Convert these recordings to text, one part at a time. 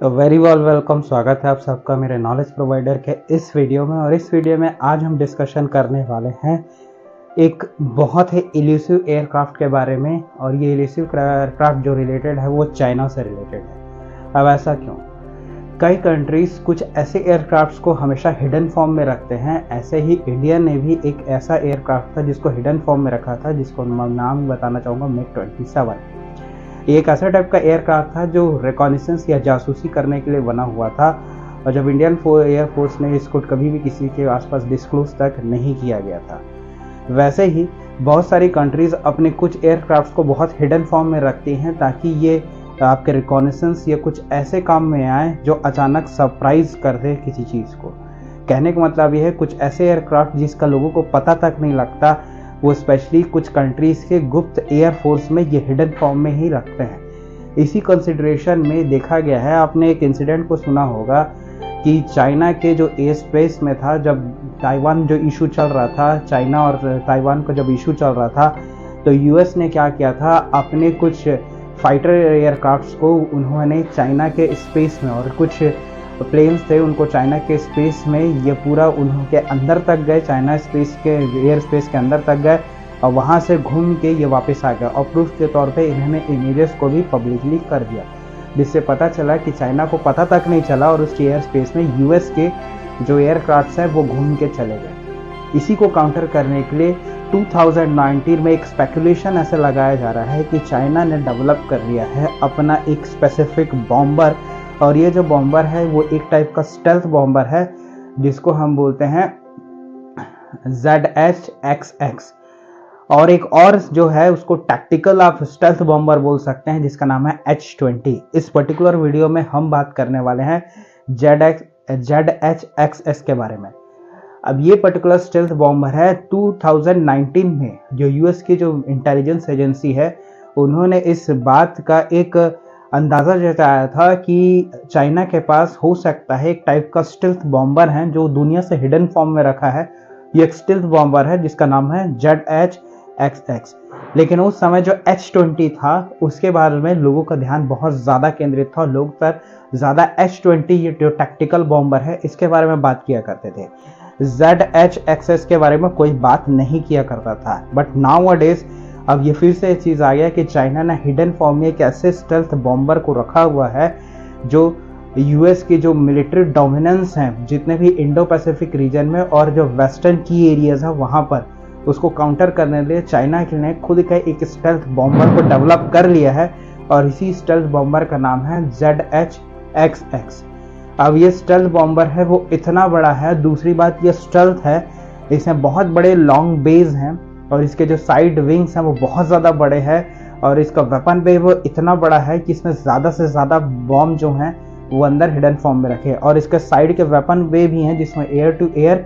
Very welcome. स्वागत है आप सबका मेरे नॉलेज प्रोवाइडर के इस वीडियो में। और इस वीडियो में आज हम डिस्कशन करने वाले हैं एक बहुत ही इल्यूसिव एयरक्राफ्ट के बारे में। और ये इल्यूसिव एयरक्राफ्ट जो रिलेटेड है वो चाइना से रिलेटेड है। अब ऐसा क्यों? कई कंट्रीज कुछ ऐसे एयरक्राफ्ट्स को हमेशा हिडन फॉर्म में रखते हैं। ऐसे ही इंडिया ने भी एक ऐसा एयरक्राफ्ट था जिसको हिडन फॉर्म में रखा था, जिसको नाम बताना चाहूँगा MiG-27। ये एक ऐसा टाइप का एयरक्राफ्ट था जो रिकॉनिसेंस या जासूसी करने के लिए बना हुआ था। और जब इंडियन एयरफोर्स ने इसको कभी भी किसी के आसपास डिस्क्लोज तक नहीं किया गया था। वैसे ही बहुत सारी कंट्रीज अपने कुछ एयरक्राफ्ट्स को बहुत हिडन फॉर्म में रखती हैं ताकि ये आपके रिकॉनिसेंस या कुछ ऐसे काम में आए जो अचानक सरप्राइज कर दे किसी चीज़ को। कहने का मतलब ये है कुछ ऐसे एयरक्राफ्ट जिसका लोगों को पता तक नहीं लगता, वो स्पेशली कुछ कंट्रीज़ के गुप्त एयरफोर्स में ये हिडन फॉर्म में ही रखते हैं। इसी कंसिडरेशन में देखा गया है, आपने एक इंसिडेंट को सुना होगा कि चाइना के जो एयर स्पेस में था, जब ताइवान जो इशू चल रहा था, चाइना और ताइवान का जब इशू चल रहा था, तो यूएस ने क्या किया था, अपने कुछ फाइटर एयरक्राफ्ट्स को उन्होंने चाइना के स्पेस में, और कुछ प्लेन्स थे उनको चाइना के स्पेस में ये पूरा उनके अंदर तक गए, चाइना स्पेस के एयर स्पेस के अंदर तक गए और वहाँ से घूम के ये वापस आ गए। और प्रूफ के तौर पे इन्होंने इमेजेस को भी पब्लिकली कर दिया, जिससे पता चला कि चाइना को पता तक नहीं चला और उस एयर स्पेस में यूएस के जो एयरक्राफ्ट्स हैं वो घूम के चले गए। इसी को काउंटर करने के लिए 2019 में एक स्पेकुलेशन ऐसे लगाया जा रहा है कि चाइना ने डेवलप कर लिया है अपना एक स्पेसिफिक बॉम्बर। और ये जो बॉम्बर है वो एक टाइप का स्टेल्थ बॉम्बर है जिसको हम बोलते हैं ZH-XX। और एक और जो है उसको टैक्टिकल आप स्टेल्थ बॉम्बर बोल सकते हैं जिसका नाम है H-20। इस पर्टिकुलर वीडियो में हम बात करने वाले हैं ZH-XS के बारे में। अब ये पर्टिकुलर स्टेल्थ बॉम्बर है 2019 में जो यूएस की जो इंटेलिजेंस एजेंसी है उन्होंने इस बात का एक अंदाज़ा जताया था कि चाइना के पास हो सकता है एक टाइप का स्टेल्थ बॉम्बर है जो दुनिया से हिडन फॉर्म में रखा है। ये एक स्टेल्थ बॉम्बर है जिसका नाम है ZH-XX। लेकिन उस समय जो H-20 था उसके बारे में लोगों का ध्यान बहुत ज़्यादा केंद्रित था। लोग पर ज़्यादा H-20 ये जो टैक्टिकल बॉम्बर है इसके बारे में बात किया करते थे। ZH-XS के बारे में कोई बात नहीं किया करता था। बट नाउअडेज अब ये फिर से चीज़ आ गया कि चाइना ने हिडन फॉर्म में एक ऐसे स्टेल्थ बॉम्बर को रखा हुआ है जो यूएस की जो मिलिट्री डोमिनेंस हैं जितने भी इंडो पैसिफिक रीजन में और जो वेस्टर्न की एरियाज है वहाँ पर, उसको काउंटर करने के लिए चाइना ने खुद का एक स्टेल्थ बॉम्बर को डेवलप कर लिया है। और इसी स्टेल्थ बॉम्बर का नाम है ZH-XX। अब ये स्टेल्थ बॉम्बर है वो इतना बड़ा है, दूसरी बात ये स्टेल्थ है, इसमें बहुत बड़े लॉन्ग बेज हैं और इसके जो साइड विंग्स हैं वो बहुत ज़्यादा बड़े हैं। और इसका वेपन बे वो इतना बड़ा है कि इसमें ज़्यादा से ज़्यादा बॉम्ब जो हैं वो अंदर हिडन फॉर्म में रखे। और इसके साइड के वेपन बे भी हैं जिसमें एयर टू एयर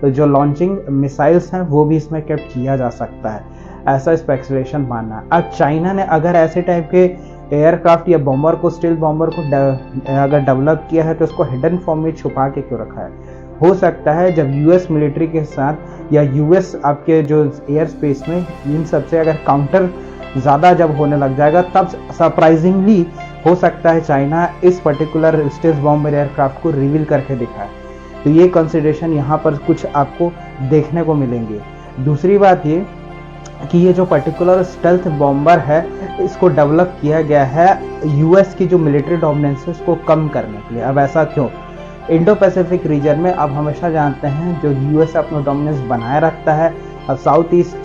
जो लॉन्चिंग मिसाइल्स हैं वो भी इसमें कैप्ट किया जा सकता है, ऐसा स्पेकुलेशन मानना है। अब चाइना ने अगर ऐसे टाइप के एयरक्राफ्ट या बॉम्बर को, स्टील बॉम्बर को अगर डेवलप किया है तो उसको हिडन फॉर्म में छुपा के क्यों रखा है? हो सकता है जब यूएस मिलिट्री के साथ या यूएस आपके जो एयर स्पेस में इन सबसे अगर काउंटर ज़्यादा जब होने लग जाएगा तब सरप्राइजिंगली हो सकता है चाइना इस पर्टिकुलर स्टेल्थ बॉम्बर एयरक्राफ्ट को रिवील करके दिखाए। तो ये कंसिडरेशन यहाँ पर कुछ आपको देखने को मिलेंगे। दूसरी बात ये कि ये जो पर्टिकुलर स्टेल्थ बॉम्बर है इसको डेवलप किया गया है यूएस की जो मिलिट्री डोमिनेंस है उसको कम करने के लिए। अब ऐसा क्यों? इंडो पैसिफिक रीजन में आप हमेशा जानते हैं जो यूएस अपना डोमिनेंस बनाए रखता है। अब साउथ ईस्ट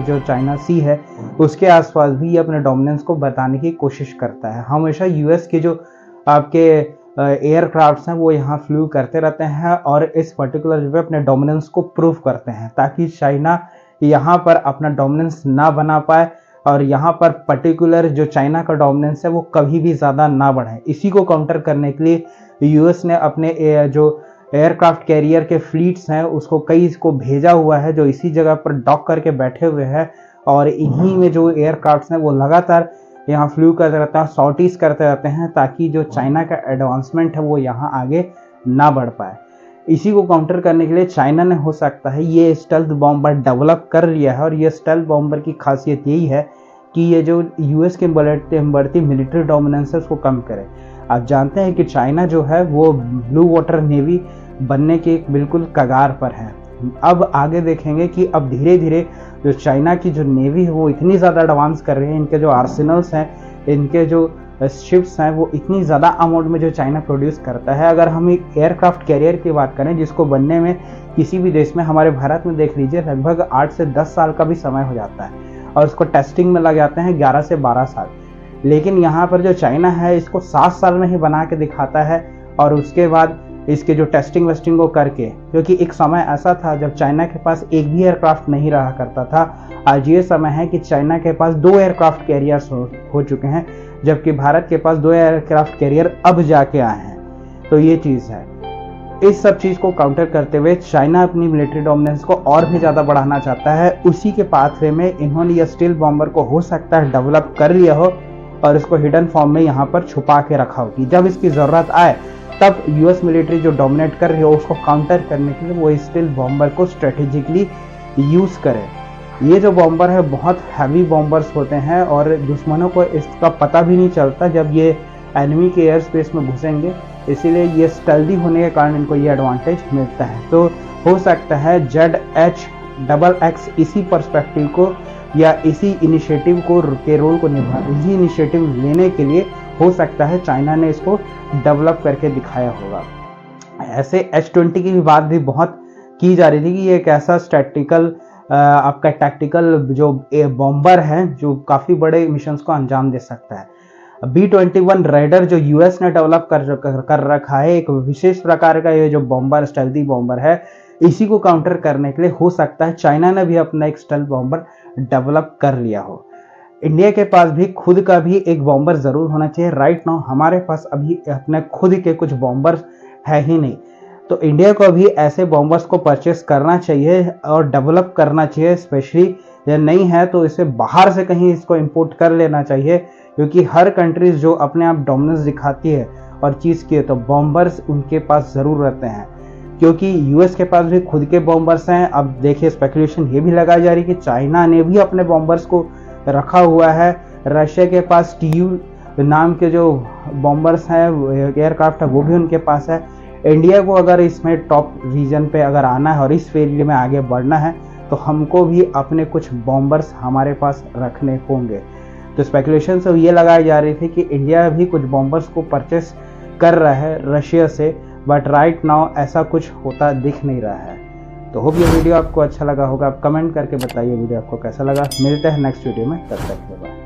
जो चाइना सी है उसके आसपास भी ये अपने डोमिनेंस को बताने की कोशिश करता है। हमेशा यूएस के जो आपके एयरक्राफ्ट्स हैं वो यहाँ फ्लू करते रहते हैं और इस पर्टिकुलर जगह अपने डोमिनेंस को प्रूव करते हैं ताकि चाइना यहाँ पर अपना डोमिनेंस ना बना पाए और यहाँ पर पर्टिकुलर जो चाइना का डोमिनेंस है वो कभी भी ज़्यादा ना बढ़े। इसी को काउंटर करने के लिए यूएस ने अपने जो एयरक्राफ्ट कैरियर के फ्लीट्स हैं उसको कई इसको भेजा हुआ है जो इसी जगह पर डॉक करके बैठे हुए हैं। और इन्हीं में जो एयरक्राफ्ट्स हैं वो लगातार यहाँ फ्लू करते रहते हैं, सॉर्टीज करते रहते हैं ताकि जो चाइना का एडवांसमेंट है वो यहाँ आगे ना बढ़ पाए। इसी को काउंटर करने के लिए चाइना ने हो सकता है ये स्टेल्थ बॉम्बर डेवलप कर लिया है। और ये स्टेल्थ बॉम्बर की खासियत यही है कि ये जो यूएस के बढ़ती मिलिट्री डोमिनेंस है उसको कम करे। आप जानते हैं कि चाइना जो है वो ब्लू वाटर नेवी बनने के बिल्कुल कगार पर है। अब आगे देखेंगे कि अब धीरे धीरे जो चाइना की जो नेवी है वो इतनी ज़्यादा एडवांस कर रही है, इनके जो आर्सेनल्स हैं, इनके जो शिप्स हैं, वो इतनी ज़्यादा अमाउंट में जो चाइना प्रोड्यूस करता है। अगर हम एक एयरक्राफ्ट कैरियर की बात करें जिसको बनने में किसी भी देश में, हमारे भारत में देख लीजिए लगभग 8 से 10 साल का भी समय हो जाता है और उसको टेस्टिंग में लग जाते हैं 11 से 12 साल। लेकिन यहाँ पर जो चाइना है इसको 7 साल में ही बना के दिखाता है और उसके बाद इसके जो टेस्टिंग वेस्टिंग को करके, क्योंकि एक समय ऐसा था जब चाइना के पास एक भी एयरक्राफ्ट नहीं रहा करता था। आज ये समय है कि चाइना के पास 2 एयरक्राफ्ट कैरियर्स हो चुके हैं, जबकि भारत के पास 2 एयरक्राफ्ट कैरियर अब जाके आए हैं। तो ये चीज़ है। इस सब चीज़ को काउंटर करते हुए चाइना अपनी मिलिट्री डोमिनेंस को और भी ज़्यादा बढ़ाना चाहता है। उसी के पाथवे में इन्होंने यह स्टील बॉम्बर को हो सकता है डेवलप कर लिया हो और इसको हिडन फॉर्म में यहाँ पर छुपा के रखा हो कि जब इसकी ज़रूरत आए तब यूएस मिलिट्री जो डोमिनेट कर रही है उसको काउंटर करने के लिए वो स्टील बॉम्बर को स्ट्रेटेजिकली यूज़ करे। ये जो बॉम्बर है बहुत हैवी बॉम्बर्स होते हैं और दुश्मनों को इसका पता भी नहीं चलता जब ये एनिमी के एयर स्पेस में घुसेंगे, इसीलिए ये स्टेल्दी होने के कारण इनको ये एडवांटेज मिलता है। तो हो सकता है ZHXX इसी पर्सपेक्टिव को या इसी इनिशिएटिव को के रोल को इसी इनिशिएटिव लेने के लिए हो सकता है चाइना ने इसको डेवलप करके दिखाया होगा। ऐसे H-20 की बात भी बहुत की जा रही थी कि ये एक ऐसा स्ट्रैटेजिकल आपका टैक्टिकल जो बॉम्बर है जो काफ़ी बड़े मिशंस को अंजाम दे सकता है। B-21 राइडर जो यूएस ने डेवलप कर रखा है, एक विशेष प्रकार का ये जो बॉम्बर स्टेल्दी बॉम्बर है, इसी को काउंटर करने के लिए हो सकता है चाइना ने भी अपना एक स्टेल्थ बॉम्बर डेवलप कर लिया हो। इंडिया के पास भी खुद का भी एक बॉम्बर ज़रूर होना चाहिए। राइट नाउ हमारे पास अभी अपने खुद के कुछ बॉम्बर है ही नहीं, तो इंडिया को भी ऐसे बॉम्बर्स को परचेस करना चाहिए और डेवलप करना चाहिए। स्पेशली ये नहीं है तो इसे बाहर से कहीं इसको इंपोर्ट कर लेना चाहिए, क्योंकि हर कंट्रीज जो अपने आप डोमिनेंस दिखाती है और चीज़ की है तो बॉम्बर्स उनके पास ज़रूर रहते हैं, क्योंकि यूएस के पास भी खुद के बॉम्बर्स हैं। अब देखिए स्पेकुलेशन ये भी लगाई जा रही है कि चाइना ने भी अपने बॉम्बर्स को रखा हुआ है। रशिया के पास TU नाम के जो बॉम्बर्स हैं एयरक्राफ्ट है वो भी उनके पास है। इंडिया को अगर इसमें टॉप रीजन पे अगर आना है और इस फील्ड में आगे बढ़ना है तो हमको भी अपने कुछ बॉम्बर्स हमारे पास रखने होंगे। तो स्पेकुलेशन से ये लगाई जा रही थी कि इंडिया भी कुछ बॉम्बर्स को परचेस कर रहा है रशिया से, बट राइट नाउ ऐसा कुछ होता दिख नहीं रहा है। तो होप ये वीडियो आपको अच्छा लगा होगा। आप कमेंट करके बताइए वीडियो आपको कैसा लगा। मिलते हैं नेक्स्ट वीडियो में, तब तक के लिए बाय।